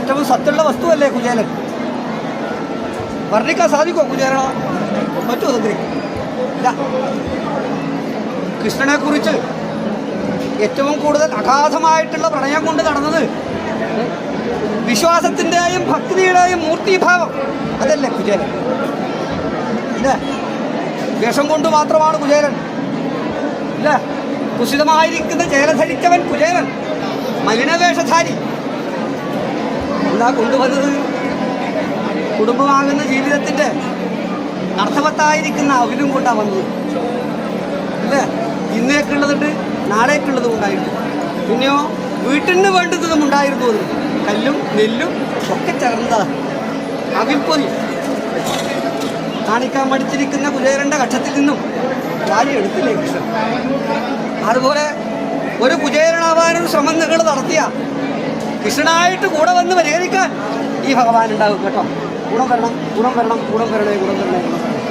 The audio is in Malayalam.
ഏറ്റവും സത്തുള്ള വസ്തുവല്ലേ കുചേലൻ? വർണ്ണിക്കാൻ സാധിക്കുമോ കുചേലന? പറ്റുമോ? തന്ത്രി ഇല്ല. കൃഷ്ണനെ കുറിച്ച് ഏറ്റവും കൂടുതൽ അഗാധമായിട്ടുള്ള പ്രണയം കൊണ്ട് നടന്നത് വിശ്വാസത്തിൻ്റെയും ഭക്തിയുടെയും മൂർത്തിഭാവം അതല്ലേ കുചേലൻ? ഇല്ല, വേഷം കൊണ്ട് മാത്രമാണ് കുചേലൻ. ഇല്ല, കുശിതമായിരിക്കുന്ന ചേലധരിച്ചവൻ കുചേലൻ, മലിനവേഷധാരി. എന്താ കൊണ്ടുവന്നത്? കുടുംബമാകുന്ന ജീവിതത്തിൻ്റെ അർത്ഥവത്തായിരിക്കുന്ന അവിലും കൊണ്ടാണ് വന്നത്. അല്ലേ? ഇന്നേക്കുള്ളതുണ്ട്, നാളേക്കുള്ളതും ഉണ്ടായിരുന്നു. പിന്നെയോ വീട്ടിന് വേണ്ടുന്നതും ഉണ്ടായിരുന്നു. അത് കല്ലും നെല്ലും ഒക്കെ ചേർന്ന അവിൽപ്പൊതി കാണിക്കാൻ മടിച്ചിരിക്കുന്ന കുചേലൻ്റെ കക്ഷത്തിൽ നിന്നും വാരി എടുത്തില്ലേ കൃഷ്ണൻ? അതുപോലെ ഒരു കുചേലനാവാനൊരു ശ്രമം നിങ്ങൾ നടത്തിയ കൃഷ്ണനായിട്ട് കൂടെ വന്ന് പരിഹരിക്കാൻ ഈ ഭഗവാൻ ഉണ്ടാകും കേട്ടോ. ഗുണം വരണം, ഗുണം വരണം, ഗുണം വരണേ, ഗുണം വരണേ, ഗുണം വരണേ.